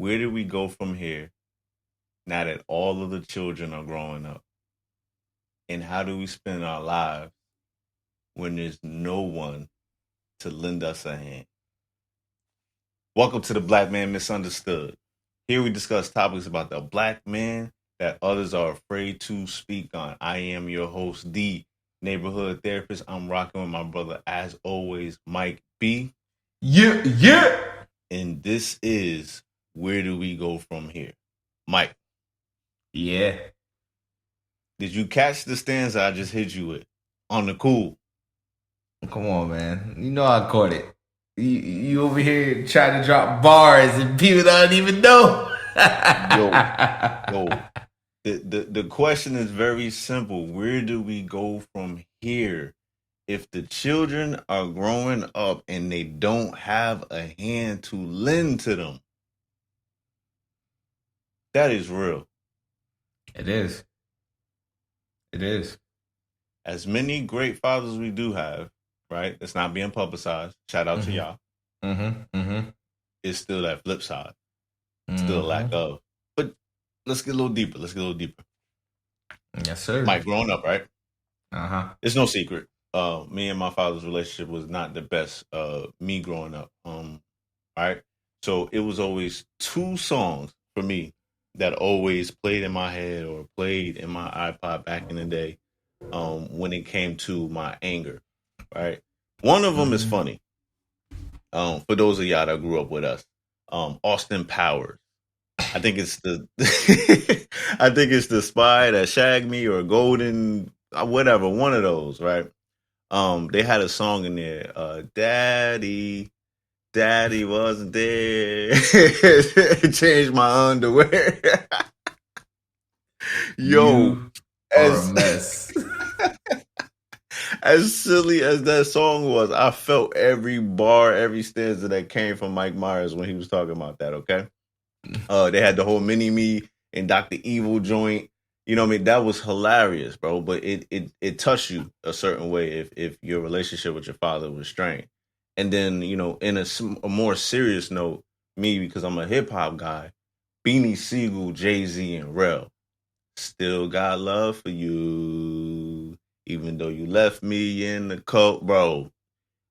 where do we go from here now that all of the children are growing up? And how do we spend our lives when there's no one to lend us a hand? Welcome to the Black Man Misunderstood. Here we discuss topics about the black man that others are afraid to speak on. I am your host, the neighborhood therapist. I'm rocking with my brother, as always, Mike B. Yeah. And this is Where Do We Go From Here? Mike, Yeah. did you catch the stanza I just hit you with? On the cool. Come on, man. You know I caught it. You over here trying to drop bars and people don't even know. Yo, yo. The question is very simple. Where do we go from here? If the children are growing up and they don't have a hand to lend to them, that is real. It is. It is. As many great fathers we do have, right? It's not being publicized. Shout out to y'all. It's still that flip side. Still a lack of. But let's get a little deeper. Yes, sir. Mike, growing up, right? It's no secret. Me and my father's relationship was not the best. Me growing up. Right. So it was always two songs for me that always played in my head or played in my iPod back in the day. When it came to my anger, right? One of them is funny. For those of y'all that grew up with us, Austin Powers. I think it's the I think it's the spy that shagged me or golden whatever, one of those, right? They had a song in there, Daddy wasn't there. Changed my underwear. Yo, you are a mess. As silly as that song was, I felt every bar, every stanza that came from Mike Myers when he was talking about that, okay? They had the whole mini me and Dr. Evil joint. You know what I mean? That was hilarious, bro. But it touched you a certain way if your relationship with your father was strained. And then, in a more serious note, me, because I'm a hip hop guy, Beanie Siegel, Jay-Z, and Rel. Still got love for you, even though you left me in the cold, bro.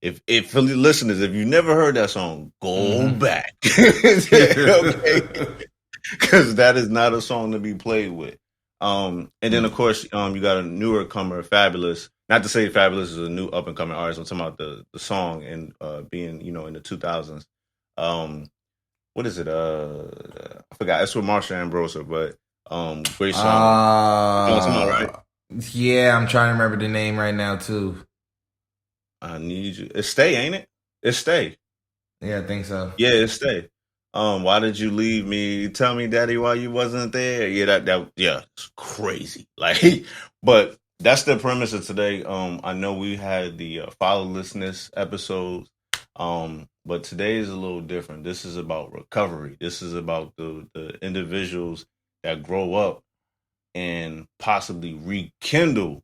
If for the listeners, if you never heard that song, go back, okay? Because that is not a song to be played with. And then of course, you got a newer comer, Fabulous. Not to say Fabulous is a new up and coming artist. I'm talking about the song and being in the 2000s. What is it? I forgot. It's with Marsha Ambrosia, but great song. You know what I'm talking about, right? Yeah, I'm trying to remember the name right now too. I need you. It's Stay, ain't it? It's Stay. Yeah, I think so. Yeah, it's Stay. Why did you leave me? Tell me, Daddy, why you wasn't there? Yeah, it's crazy. Like, but that's the premise of today. I know we had the fatherlessness episodes, but today is a little different. This is about recovery. This is about the individuals that grow up and possibly rekindle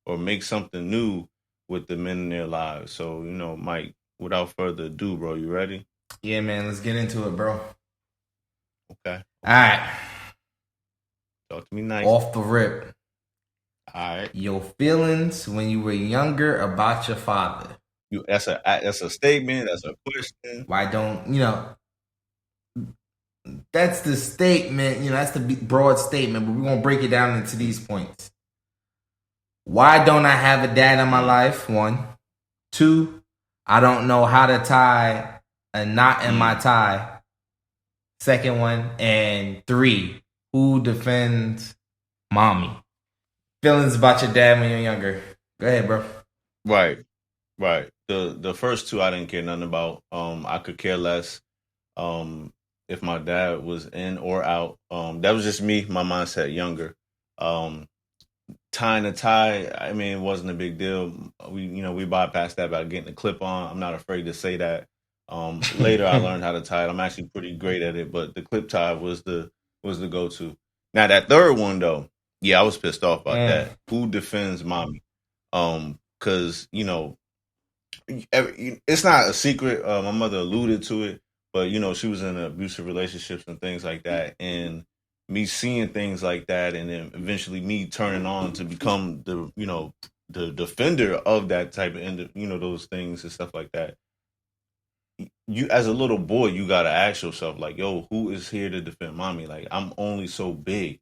or make something new with the men in their lives. So, Mike, without further ado, bro, you ready? Yeah, man, let's get into it, bro. Okay. All right. Talk to me nice. Off the rip. All right. Your feelings when you were younger about your father. That's a statement. That's a question. Why don't that's the statement. That's the broad statement. But we're gonna break it down into these points. Why don't I have a dad in my life? 1, 2. I don't know how to tie a knot in my tie. Second one. And 3. Who defends mommy? Feelings about your dad when you're younger. Go ahead, bro. Right. The first 2 I didn't care nothing about. I could care less if my dad was in or out. That was just me, my mindset younger. Tying a tie, I mean, it wasn't a big deal. We bypassed that by getting the clip on. I'm not afraid to say that. Later, I learned how to tie it. I'm actually pretty great at it, but the clip tie was the go-to. Now that third one though, yeah, I was pissed off about that. Who defends mommy? Because it's not a secret. My mother alluded to it, but you know, she was in abusive relationships and things like that, and me seeing things like that, and then eventually me turning on to become the the defender of that type of those things and stuff like that. You as a little boy, you gotta ask yourself like, yo, who is here to defend mommy? Like I'm only so big.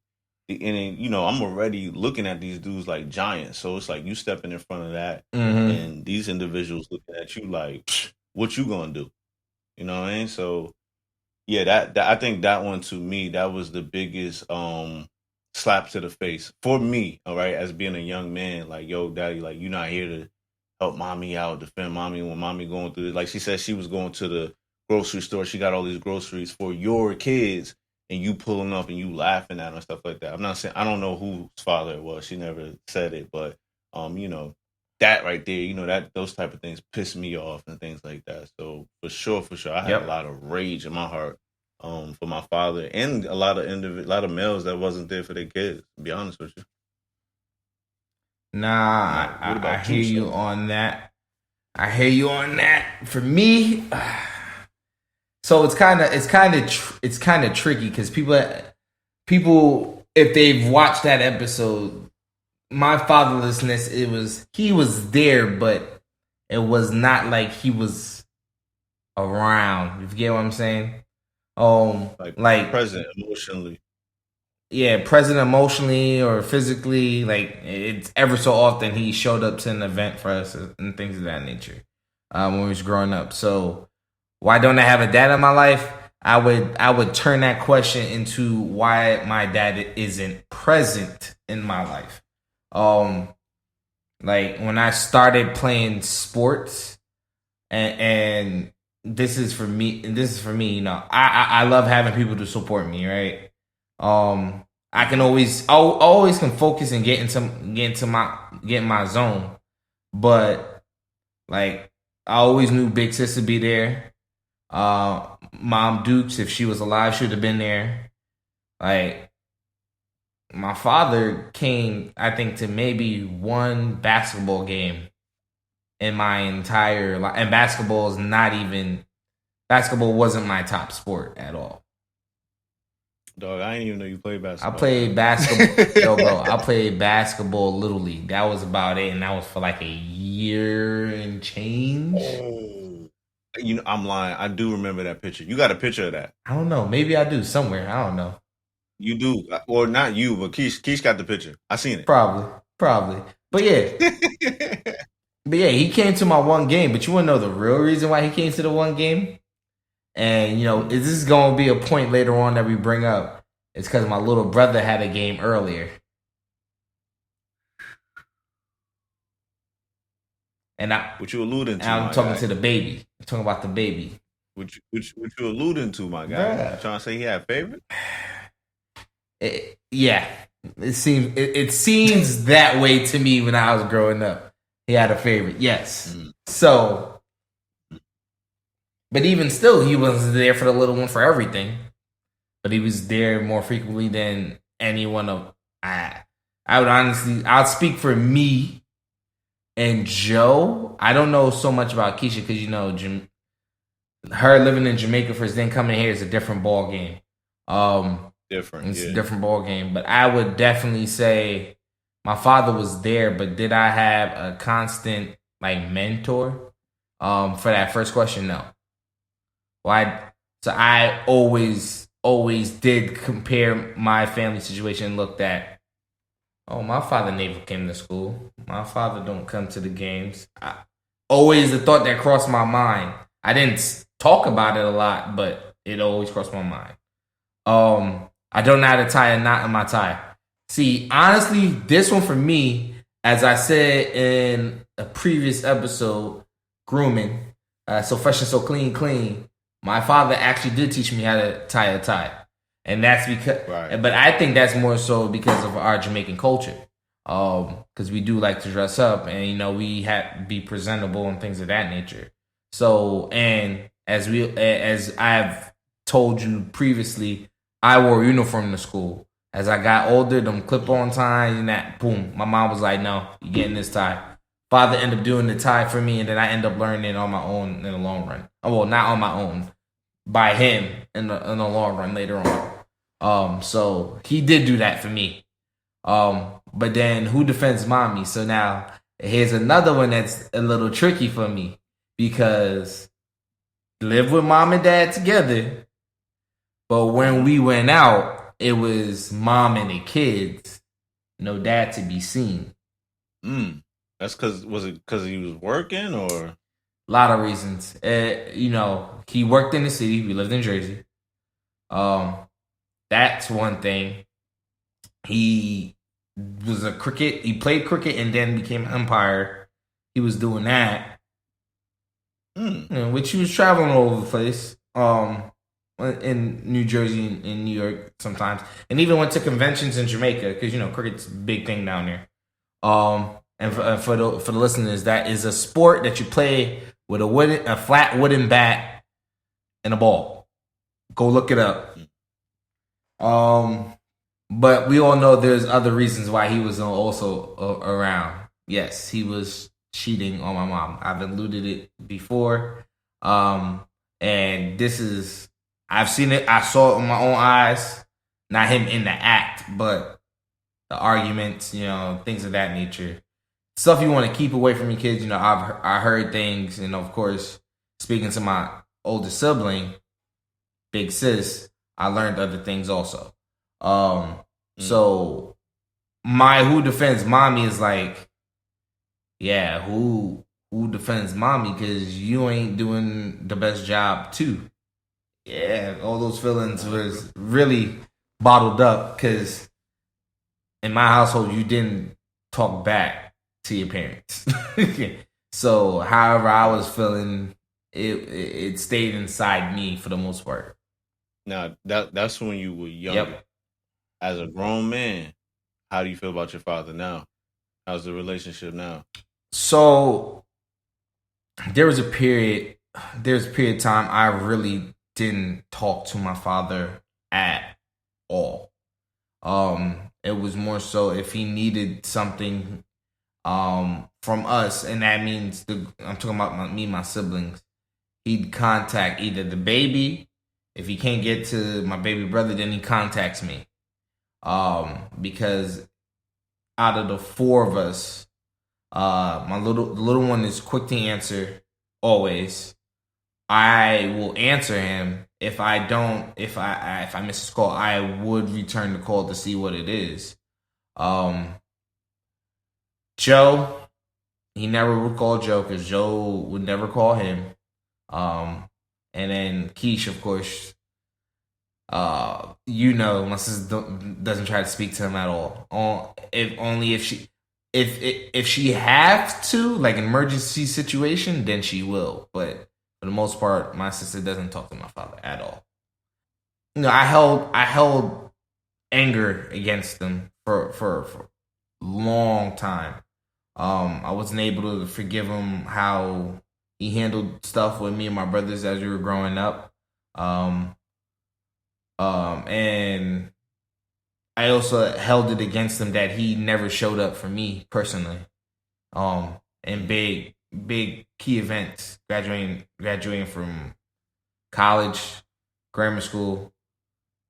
And then, I'm already looking at these dudes like giants. So it's like you stepping in front of that Mm-hmm. and these individuals looking at you like, what you gonna do? You know what I mean? So yeah, that I think that one to me, that was the biggest slap to the face for me, all right, as being a young man, like, yo, daddy, like you're not here to help mommy out, defend mommy when mommy going through it. Like she said she was going to the grocery store, she got all these groceries for your kids and you pulling up and you laughing at her and stuff like that. I'm not saying I don't know whose father it was. She never said it, but that right there, that those type of things piss me off and things like that. So for sure, I had a Yep. lot of rage in my heart for my father and a lot of a lot of males that wasn't there for their kids. To be honest with you. Nah, Now, what I about hear you, you sir? on that. I hear you on that. For me, so it's kind of tricky because people if they've watched that episode, my fatherlessness, he was there, but it was not like he was around. You get what I'm saying? Like Like, present emotionally. yeah, present emotionally or physically. Like, it's ever so often he showed up to an event for us and things of that nature. When we was growing up. So why don't I have a dad in my life? I would turn that question into why my dad isn't present in my life. Um, like when I started playing sports, and this is for me. And this is for me. I love having people to support me. Right. I can always can focus and get in my zone, but like I always knew Big Sis would be there. Mom Dukes, if she was alive, she would have been there. Like my father came, I think, to maybe one basketball game in my entire life, and basketball wasn't my top sport at all. Dog, I didn't even know you played I basketball, played man. basketball, yo, bro. I played basketball little league. That was about it, and that was for like a year and change. Oh. I'm lying. I do remember that picture. You got a picture of that. I don't know. Maybe I do somewhere. I don't know. You do. Or not you, but Keish got the picture. I seen Probably. But yeah, it. he came to my one game. But you want to know the real reason why he came to the one game? And is this going to be a point later on that we bring up? It's because my little brother had a game earlier, and What you alluding to, I'm my talking guy? to the baby. I'm talking about the baby. What you alluding to, my guy? You Bruh. trying to say he had favorite? Yeah, it seems that way to me when I was growing up. He had a favorite, yes. So, but even still, he wasn't there for the little one for everything. But he was there more frequently than anyone of I would honestly, I'll speak for me and Joe. I don't know so much about Keisha because her living in Jamaica first, then coming here is a different ball game. Different, It's yeah. a different ball game. But I would definitely say my father was there, but did I have a constant like mentor? For that first question, no. Why? So I always did compare my family situation and looked at, oh, my father never came to school. My father don't come to the games. Always the thought that crossed my mind. I didn't talk about it a lot, but it always crossed my mind. I don't know how to tie a knot in my tie. See, honestly, this one for me, as I said in a previous episode, grooming, so fresh and so clean. My father actually did teach me how to tie a tie, and that's because. Right. But I think that's more so because of our Jamaican culture, because we do like to dress up, and we have to be presentable and things of that nature. So, and as I've told you previously, I wore a uniform to school. As I got older, them clip-on ties and that, boom, my mom was like, no, you're getting this tie. Father ended up doing the tie for me, and then I end up learning it on my own in the long run. Oh, well, not on my own. by him in the long run later on. So he did do that for me. But then who defends mommy? So now here's another one that's a little tricky for me because live with mom and dad together, but when we went out, it was mom and the kids, no dad to be seen. That's was it because he was working or? A lot of reasons. He worked in the city. We lived in Jersey. That's one thing. He was he played cricket and then became an umpire. He was doing that. Which he was traveling all over the place. In New Jersey and in New York sometimes. And even went to conventions in Jamaica because cricket's a big thing down there. And for the listeners, that is a sport that you play with a flat wooden bat and a ball. Go look it up. But we all know there's other reasons why he was also around. Yes, he was cheating on my mom. I've alluded it before. And this is, I've seen it. I saw it with my own eyes. Not him in the act, but the arguments, things of that nature. Stuff you want to keep away from your kids. I heard things, and of course, speaking to my older sibling, big sis, I learned other things also. So my who defends mommy is like, yeah, who defends mommy because you ain't doing the best job too. Yeah, all those feelings was really bottled up because in my household you didn't talk back to your parents. So however I was feeling, it stayed inside me for the most part. Now that's when you were young. Yep. As a grown man, how do you feel about your father now? How's the relationship now? So there was a period of time I really didn't talk to my father at all. It was more so if he needed something from us, and that means I'm talking about me and my siblings, he'd contact either the baby. If he can't get to my baby brother, then he contacts me. Because out of the four of us, the little one is quick to answer always. I will answer him. If I miss his call, I would return the call to see what it is. Joe, he never would call Joe because Joe would never call him. And then Keish, of course, my sister doesn't try to speak to him at all. If she have to, like an emergency situation, then she will. But for the most part, my sister doesn't talk to my father at all. I held anger against them for a long time. I wasn't able to forgive him how he handled stuff with me and my brothers as we were growing up. And I also held it against him that he never showed up for me personally. In big key events, graduating from college, grammar school.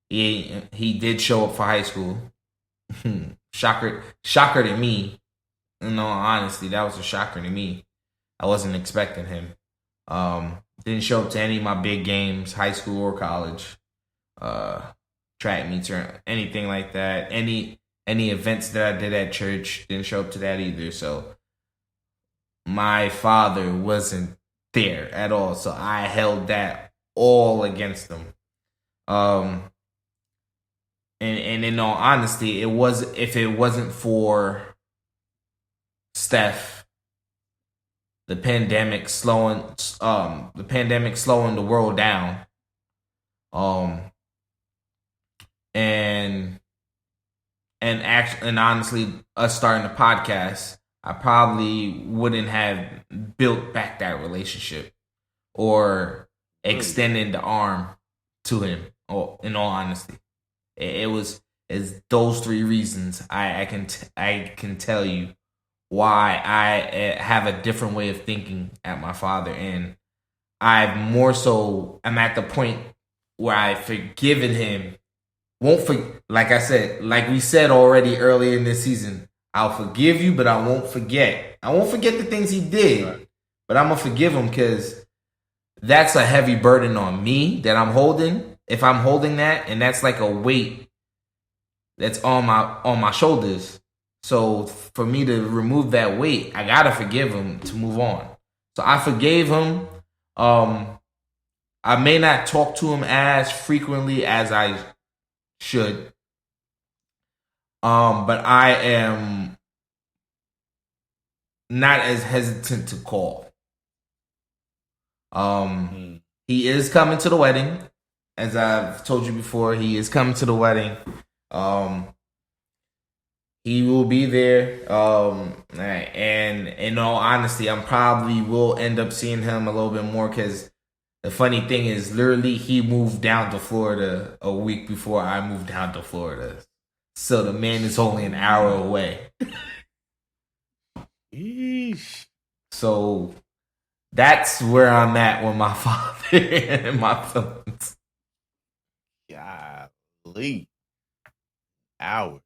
He did show up for high school. Shocker to me. In all honesty, that was a shocker to me. I wasn't expecting him. Didn't show up to any of my big games, high school or college. Track meets or anything like that. Any events that I did at church, didn't show up to that either. So my father wasn't there at all. So I held that all against him. And in all honesty, if it wasn't for Steph, the pandemic slowing the world down, and honestly, us starting a podcast, I probably wouldn't have built back that relationship or extended the arm to him. In all honesty, it's those three reasons. I can tell you why I have a different way of thinking at my father, and I'm at the point where I've forgiven him. Like I said, like we said already earlier in this season, I'll forgive you, but I won't forget. I won't forget the things he did, right, but I'm gonna forgive him because that's a heavy burden on me that I'm holding. If I'm holding that, and that's like a weight that's on my shoulders. So for me to remove that weight, I gotta forgive him to move on. So I forgave him. I may not talk to him as frequently as I should. But I am not as hesitant to call. He is coming to the wedding. As I've told you before, he is coming to the wedding. He will be there. And in all honesty, I'm probably will end up seeing him a little bit more because the funny thing is, literally, he moved down to Florida a week before I moved down to Florida. So the man is only an hour away. Yeesh. So that's where I'm at with my father and my feelings. Golly. Hour.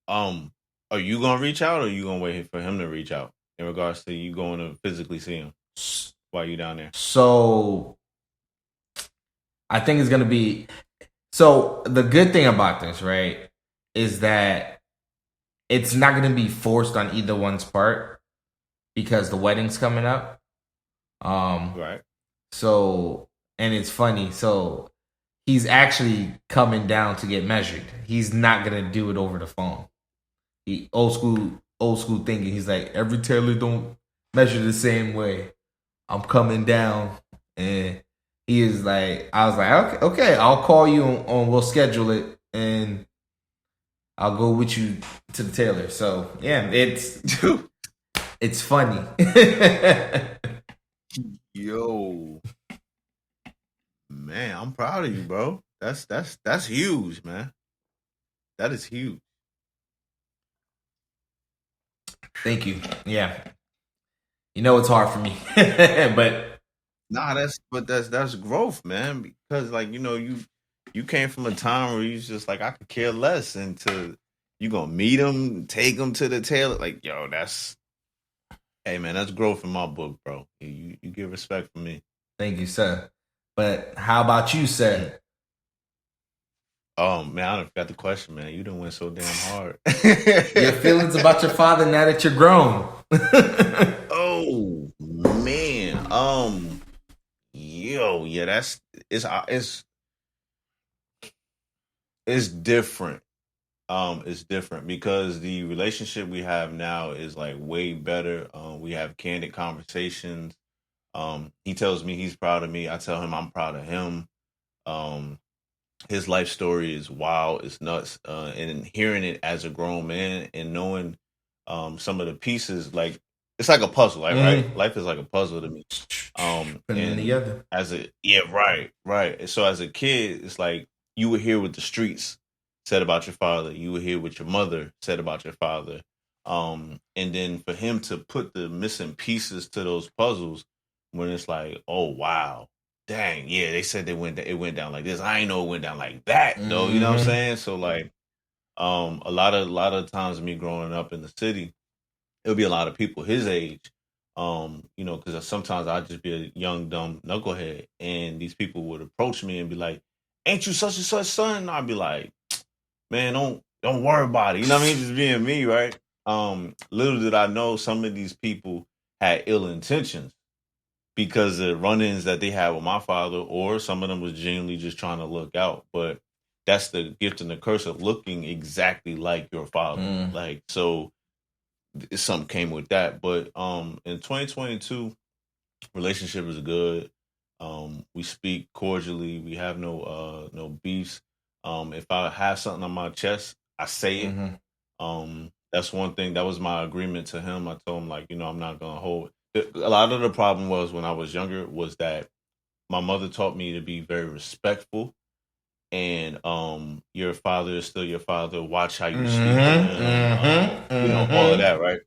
Are you gonna reach out or are you gonna wait for him to reach out in regards to you going to physically see him while you down there? So I think it's gonna be. So the good thing about this, right, is that it's not gonna be forced on either one's part because the wedding's coming up. Right. So, and it's funny. So he's actually coming down to get measured. He's not gonna do it over the phone. He old school thinking. He's like, every tailor don't measure the same way. I'm coming down, and he is like, I was like, okay, I'll call you on we'll schedule it, and I'll go with you to the tailor. So yeah, it's funny. Yo, man, I'm proud of you, bro. That's huge, man. That is huge. Thank you. Yeah, you know it's hard for me, but nah, that's growth, man. Because like you came from a time where you just like I could care less, and to you gonna meet him, take him to the tailor, like yo, hey man, that's growth in my book, bro. You get respect from me. Thank you, sir. But how about you, sir? Oh man, I forgot the question, man. You done went so damn hard. Your feelings about your father now that you're grown. Oh man, yo, yeah, it's different. It's different because the relationship we have now is like way better. We have candid conversations. He tells me he's proud of me. I tell him I'm proud of him. His life story is wild. It's nuts. And hearing it as a grown man and knowing some of the pieces, like it's like a puzzle, like right? Life is like a puzzle to me. Putting it together. Right. So as a kid, it's like you would hear what the streets said about your father. You would hear what your mother said about your father. And then for him to put the missing pieces to those puzzles, when it's like, oh wow, dang, yeah, they said it went down like this. I ain't know it went down like that though. You know what I'm saying? So like, a lot of times me growing up in the city, it'll be a lot of people his age. Because sometimes I'd just be a young dumb knucklehead, and these people would approach me and be like, "Ain't you such and such son?" And I'd be like, "Man, don't worry about it." You know what I mean? Just being me, right? Little did I know some of these people had ill intentions because of run-ins that they had with my father, or some of them was genuinely just trying to look out. But that's the gift and the curse of looking exactly like your father. Like, so something came with that. But in 2022, relationship is good. We speak cordially. We have no beefs. If I have something on my chest, I say it. That's one thing. That was my agreement to him. I told him, like, I'm not gonna hold. A lot of the problem was when I was younger was that my mother taught me to be very respectful, and your father is still your father. Watch how you speak to him. All of that, right?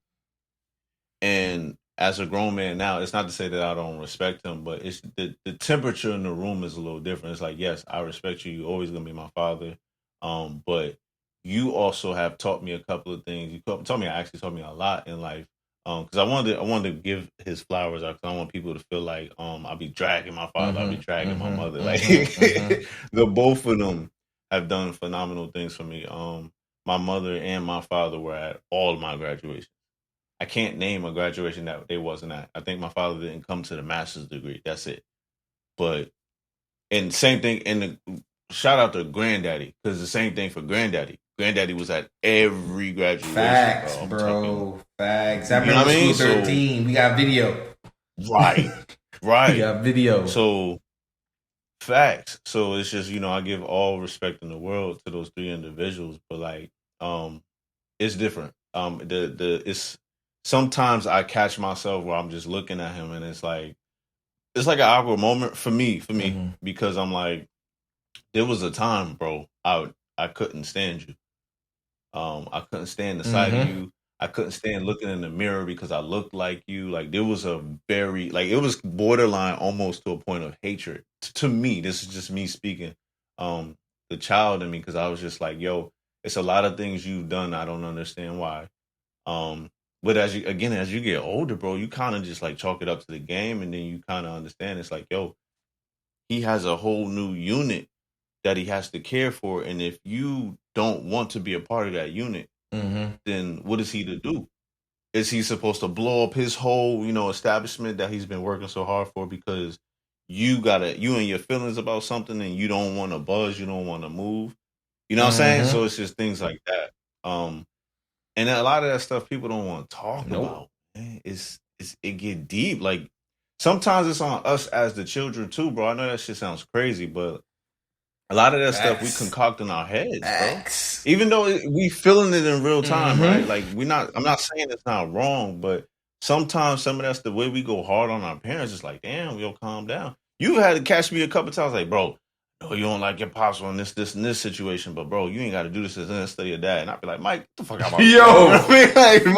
And as a grown man now, it's not to say that I don't respect him, but it's the temperature in the room is a little different. It's like, yes, I respect you. You're always gonna be my father. But you also have taught me a couple of things. Taught me, actually taught me a lot in life. Because I wanted to give his flowers out. Because I want people to feel like I'll be dragging my father, I'll be dragging my mother. Like the both of them have done phenomenal things for me. My mother and my father were at all of my graduations. I can't name a graduation that they wasn't at. I think my father didn't come to the master's degree. That's it. But and same thing. And shout out to Granddaddy, because the same thing for Granddaddy. Granddaddy was at every graduation, bro. Facts, I'm talking. bro. Facts. I You know remember what I school mean? So 13. We got video. right, We right. got video. So facts. So it's just, I give all respect in the world to those three individuals, but like it's different. It's sometimes I catch myself where I'm just looking at him and it's like an awkward moment for me, because I'm like, there was a time, bro, I couldn't stand you. I couldn't stand the sight of you. I couldn't stand looking in the mirror because I looked like you. Like there was a very like it was borderline almost to a point of hatred. To me, this is just me speaking. Um, the child in me, because I was just like, yo, it's a lot of things you've done. I don't understand why. Um, but as you get older, bro, you kind of just like chalk it up to the game, and then you kind of understand. It's like, yo, he has a whole new unit that he has to care for, and if you don't want to be a part of that unit, then what is he to do? Is he supposed to blow up his whole, establishment that he's been working so hard for because you and your feelings about something and you don't want to buzz, you don't want to move. You know what I'm saying? So it's just things like that. And a lot of that stuff people don't want to talk Nope. about. Man. It get deep. Like sometimes it's on us as the children too, bro. I know that shit sounds crazy, but a lot of that stuff we Facts. concoct in our heads, bro. Facts. Even though we feeling it in real time, right? Like I'm not saying it's not wrong, but sometimes some of that's the way we go hard on our parents. It's like, damn, yo, calm down. You've had to catch me a couple times, like, bro, no, you don't like your pops on this, and this situation, but bro, you ain't got to do this instead of your dad. And I'd be like, Mike, get the fuck out of my face. You know Yo. what I mean?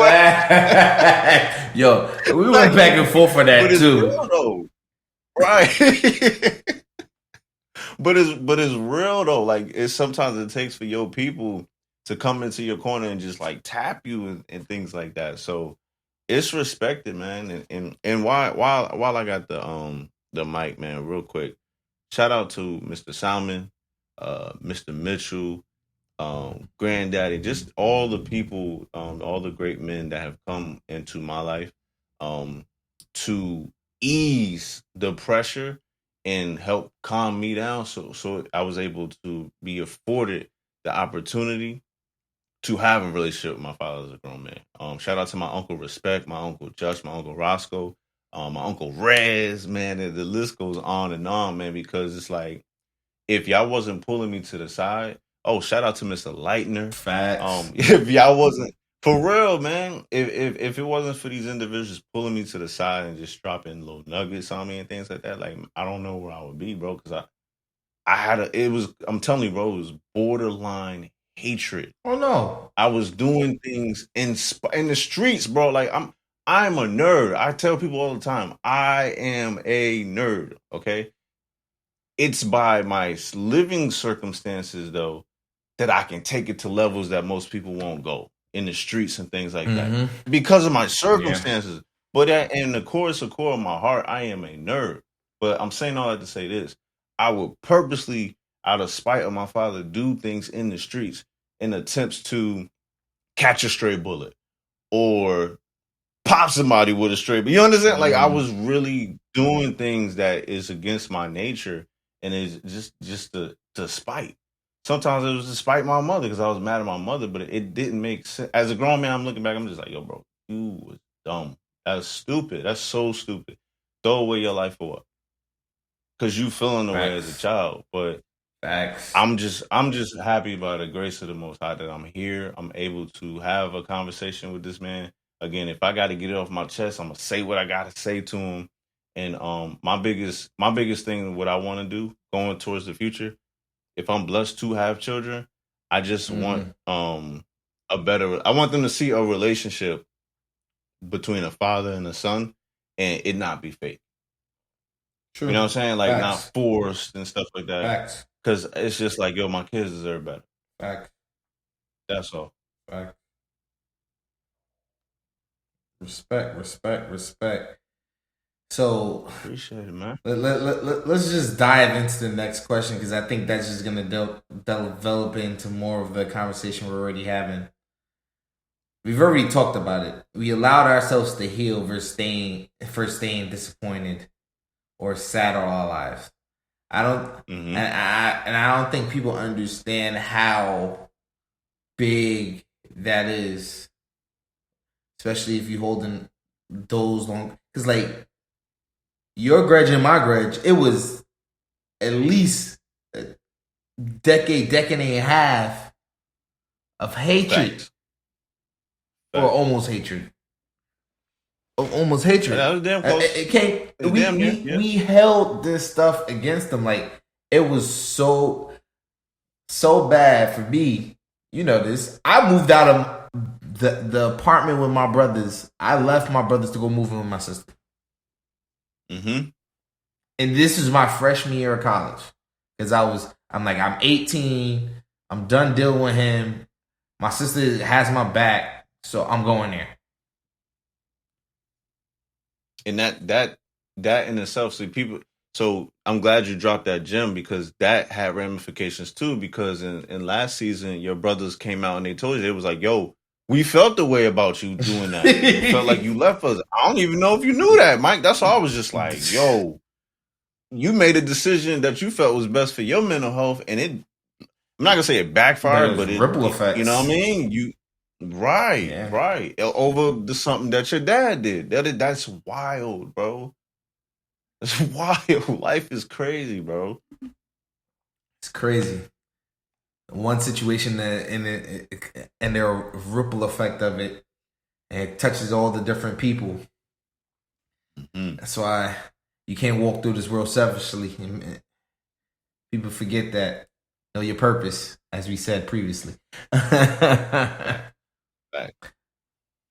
Like, Yo, we went like, back and forth for but that it's too. real though, right? But it's real though. Like it's sometimes it takes for your people to come into your corner and just like tap you and things like that. So it's respected, man. And while I got the mic, man, real quick, shout out to Mr. Salmon, Mr. Mitchell, Granddaddy, just all the people, all the great men that have come into my life, um, to ease the pressure and help calm me down. So I was able to be afforded the opportunity to have a relationship with my father as a grown man. Shout out to my uncle Respect, my uncle Josh, my uncle Roscoe, my uncle Rez, man. The list goes on, man, because it's like if y'all wasn't pulling me to the side, oh, shout out to Mr. Lightner. Facts. If y'all wasn't for real, man, if it wasn't for these individuals pulling me to the side and just dropping little nuggets on me and things like that, like I don't know where I would be, bro. Because I had I'm telling you, bro, it was borderline hatred. Oh no. I was doing things in the streets, bro. Like I'm a nerd. I tell people all the time, I am a nerd. Okay, it's by my living circumstances though that I can take it to levels that most people won't go in the streets and things like that because of my Yeah. circumstances. But in the core of my heart, I am a nerd. But I'm saying all that to say this: I would purposely, out of spite of my father, do things in the streets in attempts to catch a stray bullet or pop somebody with a straight. But you understand? Like I was really doing things that is against my nature, and it's just to spite. Sometimes it was to spite my mother because I was mad at my mother, but it didn't make sense. As a grown man, I'm looking back. I'm just like, yo, bro, you was dumb. That's stupid. That's so stupid. Throw away your life for what? Because you feeling the way as a Facts. child, but Facts. I'm just happy by the grace of the Most High that I'm here. I'm able to have a conversation with this man. Again, if I got to get it off my chest, I'm gonna say what I got to say to him. And my biggest thing, what I want to do going towards the future, if I'm blessed to have children, I just want a better. I want them to see a relationship between a father and a son, and it not be fake. You know what True. I'm saying? Like not Facts. forced and stuff like that. Facts. Because it's just like, yo, my kids deserve better. Facts. That's all. Facts. Respect. So Appreciate it, man. let's just dive into the next question because I think that's just gonna develop into more of the conversation we're already having. We've already talked about it. We allowed ourselves to heal for staying disappointed or sad all our lives. I don't, Mm-hmm. and I don't think people understand how big that is, especially if you holding those long. Because like your grudge and my grudge, it was at least a decade and a half of hatred Facts. or Facts. almost hatred. Almost Yeah, hatred. that was damn close. It came. It's damn near. Yeah. We held this stuff against them. Like it was so bad for me. You know this. I moved out of the apartment with my brothers. I left my brothers to go move in with my sister. Mm-hmm. And this is my freshman year of college because I'm 18. I'm done dealing with him. My sister has my back, so I'm going there. And that in itself, see people. So I'm glad you dropped that gem because that had ramifications too. Because in last season, your brothers came out and they told you it was like, "Yo, we felt the way about you doing that. We felt like you left us." I don't even know if you knew that, Mike. That's why I was just like, "Yo, you made a decision that you felt was best for your mental health, and it. I'm not gonna say it backfired, There's but ripple you know what I effects. mean. You Yeah, right over the something that your dad did. That's wild, bro. That's wild. Life is crazy, bro. it's crazy. One situation that and the ripple effect of it, and it touches all the different people. Mm-hmm. That's why you can't walk through this world selfishly. People forget that. Know your purpose, as we said previously. Fact,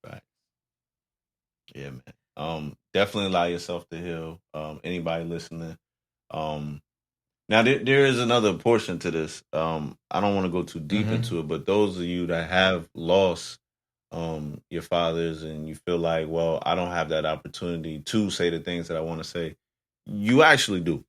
fact. Yeah, man. Definitely allow yourself to heal. Anybody listening. Um, Now there is another portion to this. I don't want to go too deep Mm-hmm. into it, but those of you that have lost your fathers and you feel like, well, I don't have that opportunity to say the things that I want to say, you actually do.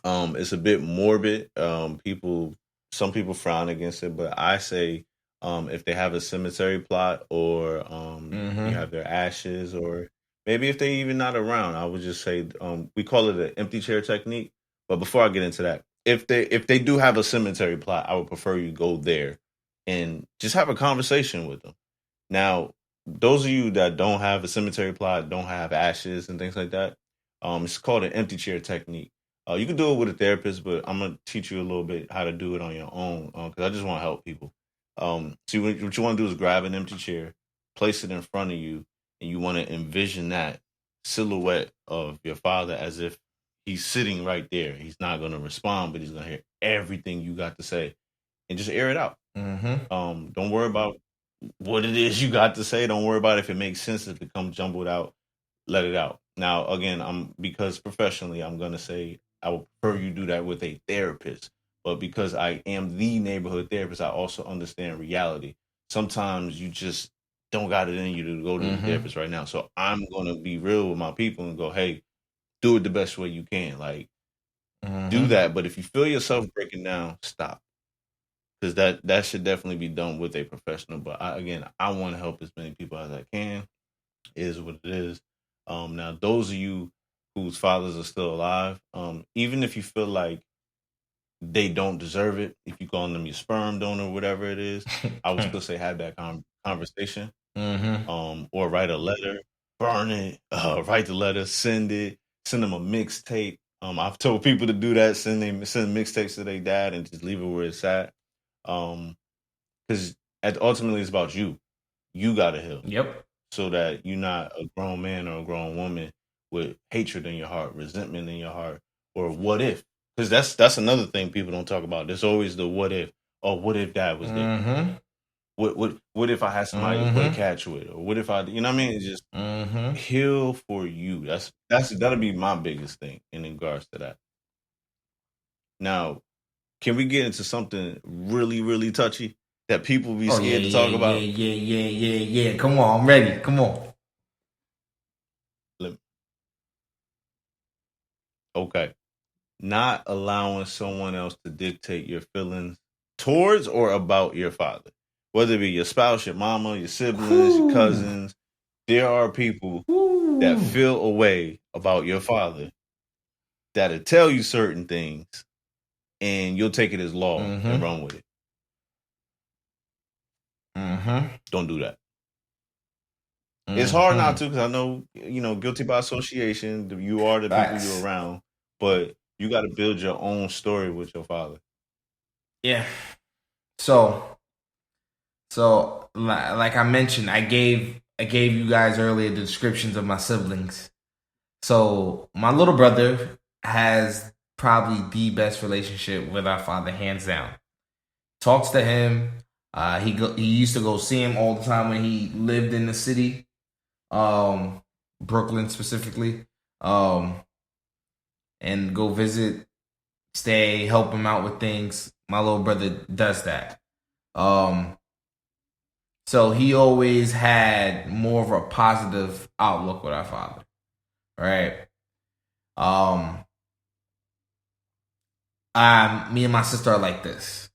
It's a bit morbid. Some people frown against it, but I say, if they have a cemetery plot or you Mm-hmm. have their ashes, or maybe if they even not around, I would just say, we call it an empty chair technique. But before I get into that, if they do have a cemetery plot, I would prefer you go there and just have a conversation with them. Now, those of you that don't have a cemetery plot, don't have ashes and things like that, it's called an empty chair technique. You can do it with a therapist, but I'm gonna teach you a little bit how to do it on your own because I just want to help people. See, what you want to do is grab an empty chair, place it in front of you, and you want to envision that silhouette of your father as if he's sitting right there. He's not going to respond, but he's going to hear everything you got to say, and just air it out. Mm-hmm. Don't worry about what it is you got to say. Don't worry about if it makes sense. If it comes jumbled out, let it out. Now, again, because professionally, I'm gonna say I would prefer you do that with a therapist. But because I am the neighborhood therapist, I also understand reality. Sometimes you just don't got it in you to go to the Mm-hmm. therapist right now. So I'm gonna be real with my people and go, hey, do it the best way you can. Like, do Mm-hmm. that. But if you feel yourself breaking down, stop because that should definitely be done with a professional. But again, I want to help as many people as I can. It is what it is. Now, those of you whose fathers are still alive, even if you feel like they don't deserve it, if you call them your sperm donor, whatever it is, I would still say have that conversation. Mm-hmm. Or write a letter, burn it, write the letter, send them a mixtape. I've told people to do that, send mixtapes to their dad and just leave it where it's at. Um, because ultimately it's about you. You gotta heal Yep. so that you're not a grown man or a grown woman with hatred in your heart, resentment in your heart, or what if? Because that's another thing people don't talk about. There's always the what if. Oh, what if dad was there? Mm-hmm. What if I had somebody to play catch with, or what if I, you know what I mean? It's just heal for you. That'll be my biggest thing in regards to that. Now, can we get into something really, really touchy that people be Oh yeah, scared to yeah, talk yeah, about? yeah, yeah, yeah, yeah. Come on, I'm ready. Come on. Okay. Not allowing someone else to dictate your feelings towards or about your father. Whether it be your spouse, your mama, your siblings, your Whew. cousins, there are people that Whew. feel a way about your father that'll tell you certain things and you'll take it as law and Mm-hmm. run with it. Mm-hmm. Don't do that. It's hard not Mm-hmm. to because I know, guilty by association. You are the people you're Facts. around, but you got to build your own story with your father. Yeah. So, like I mentioned, I gave you guys earlier the descriptions of my siblings. So my little brother has probably the best relationship with our father, hands down. Talks to him. He used to go see him all the time when he lived in the city, Brooklyn specifically, and go visit, stay, help him out with things. My little brother does that. Um, so he always had more of a positive outlook with our father, right? Um, Me and my sister are like this.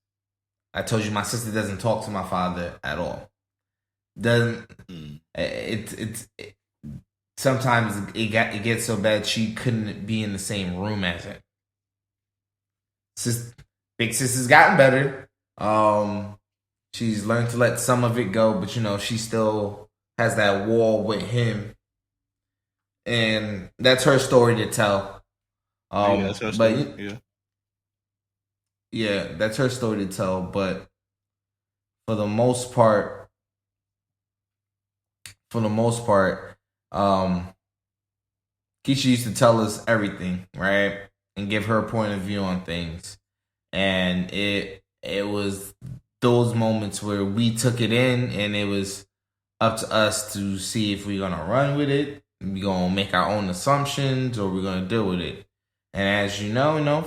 I told you my sister doesn't talk to my father at all. Doesn't it sometimes it gets so bad she couldn't be in the same room as him. Big sister's gotten better. She's learned to let some of it go, but she still has that wall with him, and that's her story to tell. Yeah, that's her story. But Yeah. yeah, that's her story to tell. But for the most part, for the most part, um, Keisha used to tell us everything, right, and give her point of view on things, and it was those moments where we took it in, and it was up to us to see if we're gonna run with it, we're gonna make our own assumptions, or we're gonna deal with it. And as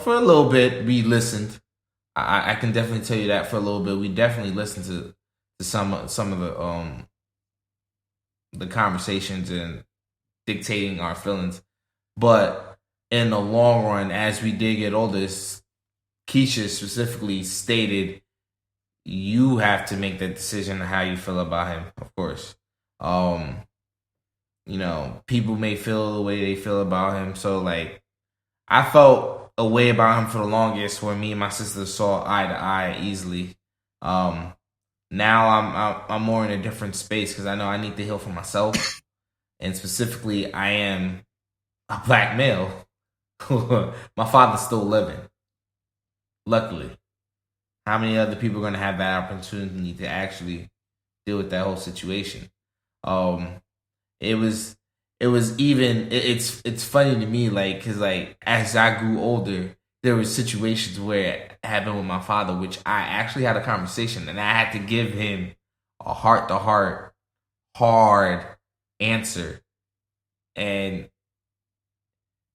for a little bit we listened. I can definitely tell you that for a little bit we definitely listened to some of the conversations and dictating our feelings. But in the long run, as we did get older, Keisha specifically stated, you have to make that decision on how you feel about him, of course. People may feel the way they feel about him. So, like, I felt a way about him for the longest where me and my sister saw eye to eye easily. Now I'm more in a different space because I know I need to heal for myself. And specifically, I am a black male. My father's still living. Luckily. How many other people are going to have that opportunity to actually deal with that whole situation? It was it's funny to me, like, because, like, as I grew older, there were situations where it happened with my father, which I actually had a conversation and I had to give him a heart to heart hard answer. And,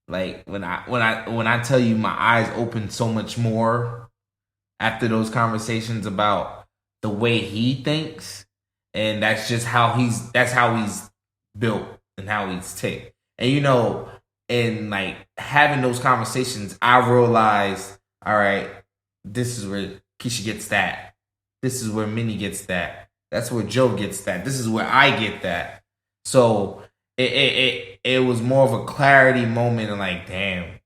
like, when I tell you my eyes opened so much more after those conversations about the way he thinks, and that's how he's built and how he's ticked. And and, like, having those conversations, I realized, all right, this is where Keisha gets that. This is where Minnie gets that. That's where Joe gets that. This is where I get that. So it was more of a clarity moment, and, like, damn,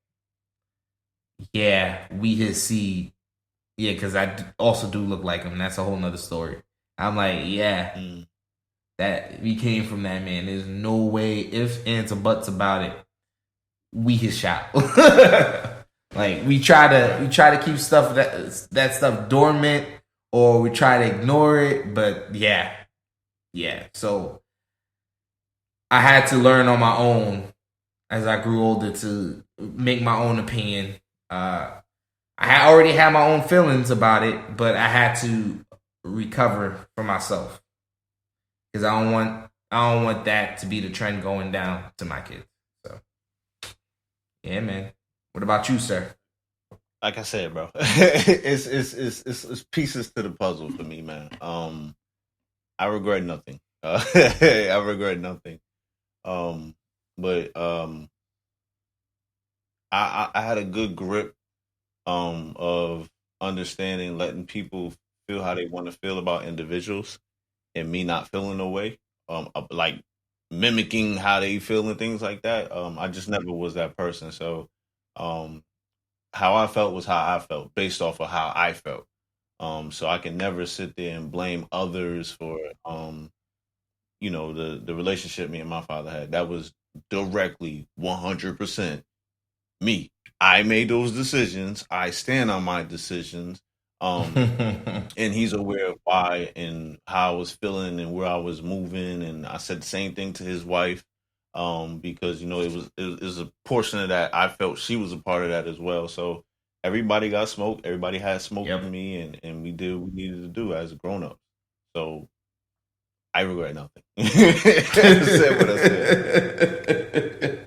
yeah, we his seed. Yeah, because also do look like him. That's a whole nother story. I'm like, yeah, that we came from that man. There's no way, ifs, ands, or buts about it. We his shot. Like, we try to keep that stuff dormant, or we try to ignore it. But yeah. So I had to learn on my own as I grew older to make my own opinion. I had already had my own feelings about it, but I had to recover for myself because I don't want that to be the trend going down to my kids. So yeah, man. What about you, sir? Like I said, bro, it's pieces to the puzzle for me, man. I regret nothing. I regret nothing. Um, but I had a good grip of understanding, letting people feel how they want to feel about individuals, and me not feeling no way. Like mimicking how they feel and things like that. I just never was that person. So, um, how I felt was how I felt, based off of how I felt. So I can never sit there and blame others for the relationship me and my father had. That was directly 100% me. I made those decisions. I stand on my decisions. And he's aware of why and how I was feeling and where I was moving. And I said the same thing to his wife, because it was a portion of that I felt she was a part of that as well. So everybody got smoked. Everybody had smoke Yep. from me, and we did what we needed to do as grown ups. So I regret nothing. I said what I said.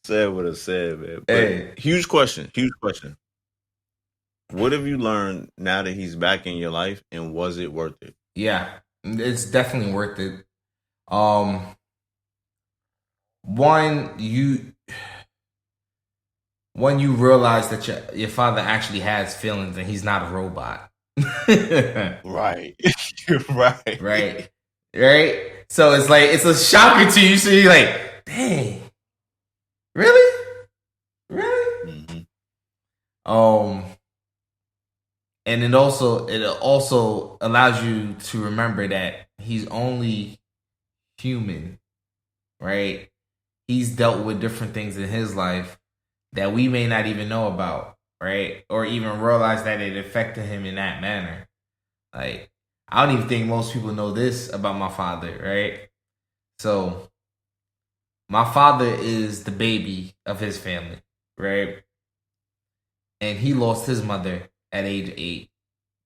Said what I said, man. But Hey, huge question. Huge question. What have you learned now that he's back in your life, and was it worth it? yeah, it's definitely worth it. Um, one you you realize that your father actually has feelings and he's not a robot. Right. Right. Right, right. So it's like it's a shocker to you. So you're like, dang, really, really. Hmm. Um, and it also allows you to remember that he's only human, right? He's dealt with different things in his life that we may not even know about, right? Or even realize that it affected him in that manner. Like, I don't even think most people know this about my father, right? So, my father is the baby of his family, right? And he lost his mother at age 8,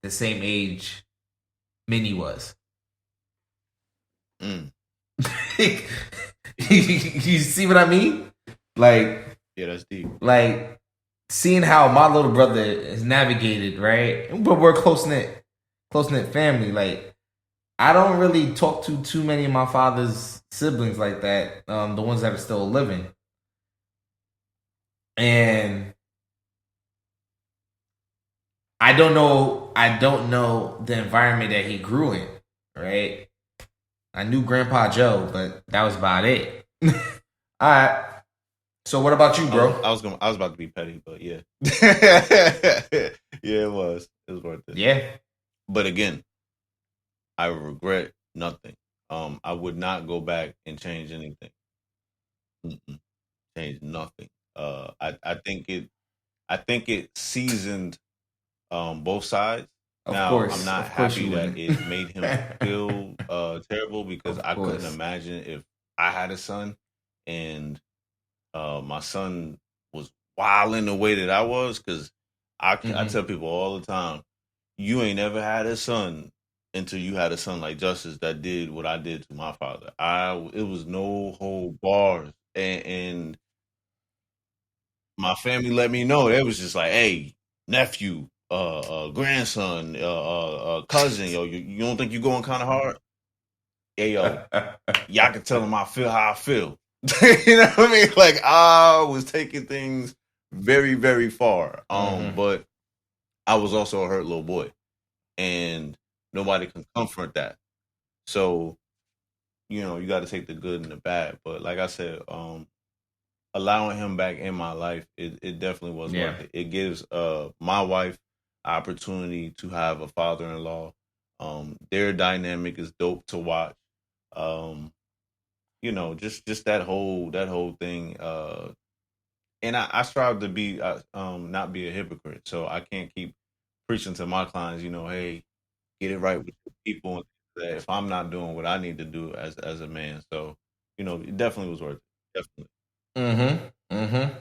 the same age Minnie was. Mm. You see what I mean? Like, Yeah, that's deep. like seeing how my little brother is navigated, right? But we're close knit family. Like, I don't really talk to too many of my father's siblings like that. The ones that are still living, and I don't know. I don't know the environment that he grew in. Right? I knew Grandpa Joe, but that was about it. All right. So what about you, bro? I was about to be petty, but yeah. Yeah, it was. It was worth it. Yeah. But again, I regret nothing. I would not go back and change anything. Mm-mm. Change nothing. I think it seasoned both sides. Now I'm not Of course happy you that wouldn't. it made him feel terrible, because Of I couldn't course. imagine if I had a son and my son was wild in the way that I was. Because I Mm-hmm. tell people all the time, you ain't never had a son until you had a son like Justice that did what I did to my father. It was no whole bars, and my family let me know. They was just like, "Hey, nephew, grandson, cousin, yo, you don't think you going kind of hard? Hey, yo, y'all can tell them I feel how I feel." You know what I mean? Like, I was taking things very, very far. Mm-hmm. But I was also a hurt little boy, and nobody can comfort that. So, you got to take the good and the bad. But like I said, allowing him back in my life, it definitely was Yeah. worth it. It gives my wife opportunity to have a father-in-law. Their dynamic is dope to watch. Um, just that whole thing. And I strive to be not be a hypocrite. So I can't keep preaching to my clients, hey, get it right with the people, that if I'm not doing what I need to do as a man. So, it definitely was worth it. Definitely. Mm-hmm. Mm-hmm.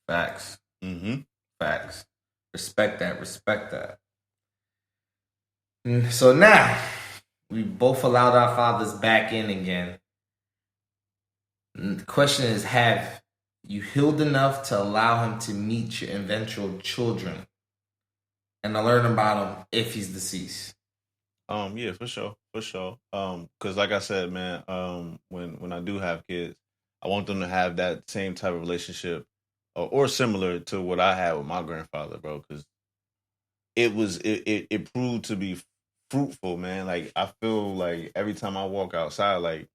Facts. Mm-hmm. Facts. Respect that. Respect that. So now we both allowed our fathers back in again. The question is, have you healed enough to allow him to meet your eventual children and to learn about him if he's deceased? Yeah, for sure, for sure. Because like I said, man, when I do have kids, I want them to have that same type of relationship, or similar to what I had with my grandfather, bro. Because it proved to be fruitful, man. Like I feel like every time I walk outside, like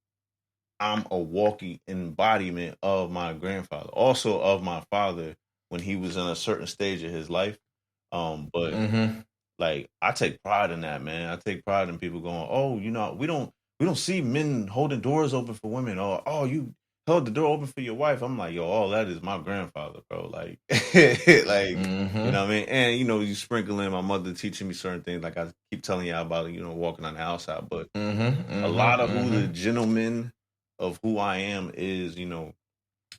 I'm a walking embodiment of my grandfather, also of my father when he was in a certain stage of his life. But Mm-hmm. like I take pride in that, man. I take pride in people going, "Oh, we don't see men holding doors open for women." Or, "Oh, you held the door open for your wife." I'm like, "Yo, all that is my grandfather, bro." Like, like you Mm-hmm. know what I mean? And you sprinkle in my mother teaching me certain things, like I keep telling you about, walking on the outside. But Mm-hmm. a lot Mm-hmm. of who the Mm-hmm. gentleman of who I am is,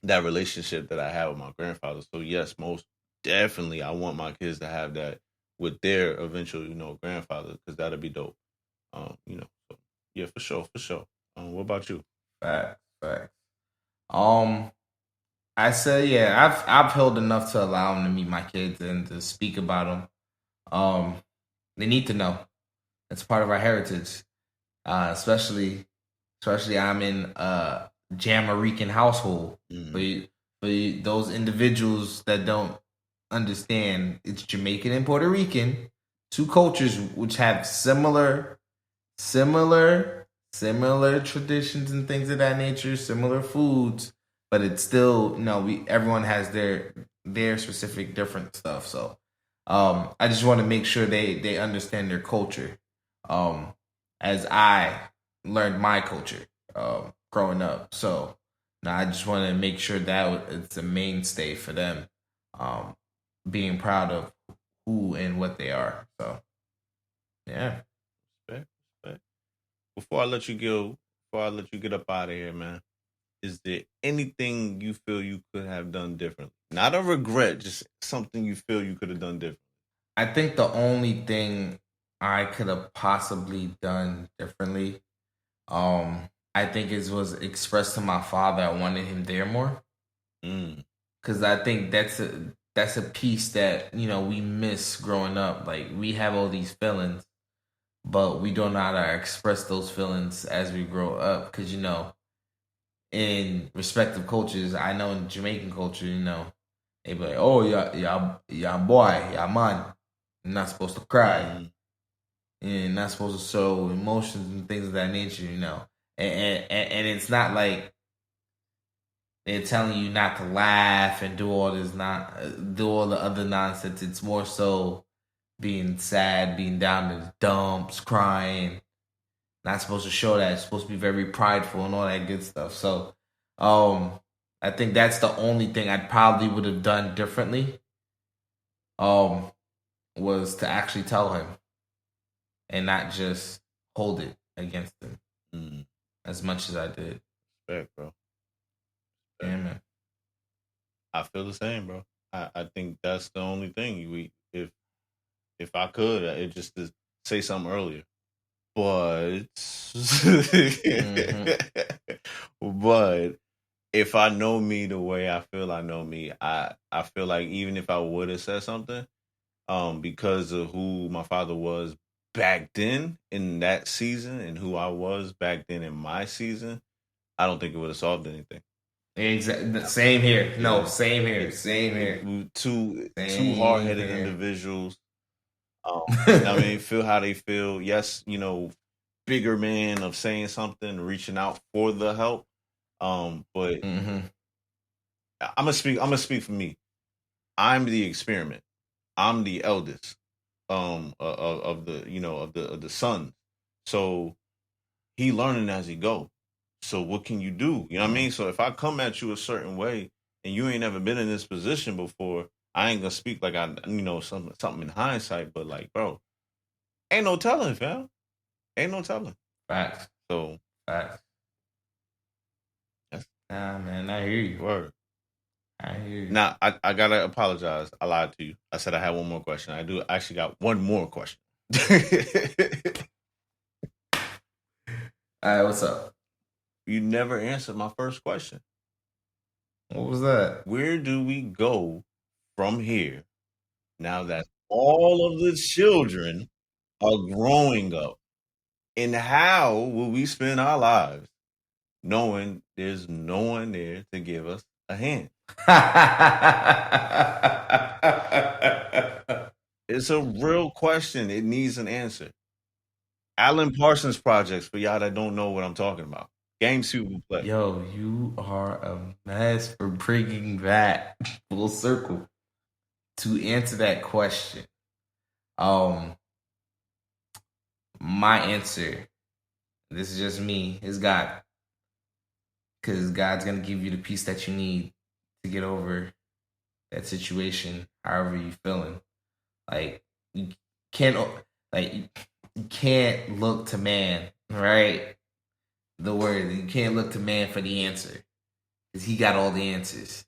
that relationship that I had with my grandfather. So yes, most definitely, I want my kids to have that with their eventual, grandfather, because that'll be dope. So yeah, for sure, for sure. What about you? Facts. Facts. Um, I said, yeah, I've held enough to allow him to meet my kids and to speak about them. They need to know. It's part of our heritage. Especially I'm in a Jamaican household. For, Mm, you, those individuals that don't understand, it's Jamaican and Puerto Rican, two cultures which have similar traditions and things of that nature, similar foods, but it's still we everyone has their specific different stuff. So I just want to make sure they understand their culture. Um as I learned my culture growing up. So now I just want to make sure that it's a mainstay for them. Um being proud of who and what they are. So yeah. respect, respect. Before I let you go, before I let you get up out of here, man, is there anything you feel you could have done differently? Not a regret, just something you feel you could have done different. I think the only thing I could have possibly done differently, I think it was expressed to my father. I wanted him there more Mm, because I think that's a piece that we miss growing up. Like we have all these feelings, but we don't know how to express those feelings as we grow up. Because in respective cultures, I know in Jamaican culture, they be like, "Oh, yeah, boy, yeah, man, you're not supposed to cry." mm, And not supposed to show emotions and things of that nature, And it's not like they're telling you not to laugh and do all this not do all the other nonsense. It's more so being sad, being down in the dumps, crying. Not supposed to show that. It's supposed to be very prideful and all that good stuff. So, um, I think that's the only thing I probably would have done differently. Um, was to actually tell him and not just hold it against him mm. as much as I did. Respect, bro. Respect. Yeah, man. I feel the same, bro. I think that's the only thing if I could, it just to say something earlier. But Mm-hmm. but if I know me the way I feel I know me, I feel like even if I would have said something, because of who my father was back then in that season and who I was back then in my season, I don't think it would have solved anything. Exactly. Same here. No, Yeah. same here. Same here. Two hard Same headed here. individuals. I mean, feel how they feel. Yes, bigger man of saying something, reaching out for the help. But Mm-hmm. I'm gonna speak for me. I'm the experiment. I'm the eldest. Of the of the sons. So he learning as he go. So what can you do? You know what I mean? So if I come at you a certain way and you ain't never been in this position before, I ain't gonna speak like I something in hindsight, but like, bro, ain't no telling, fam. Ain't no telling. Facts. So Facts. that's Nah, man. I hear you. word. I hear you. Now I gotta apologize. I lied to you. I said I had one more question. I do actually got one more question. All right, what's up? You never answered my first question. What was that? Where do we go from here now that all of the children are growing up? And how will we spend our lives knowing there's no one there to give us a hand? It's a real question. It needs an answer. Alan Parsons projects for y'all that don't know what I'm talking about. Games people play. Yo, you are a mess for bringing that full circle to answer that question. My answer, this is just me, is God. Because God's going to give you the peace that you need to get over that situation, however you're feeling. Like, you can't, you can't look to man, right? The word, you can't look to man for the answer. Because he got all the answers.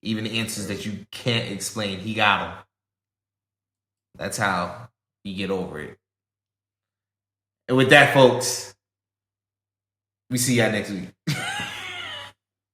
Even the answers that you can't explain, he got them. That's how you get over it. And with that, folks, we see y'all next week.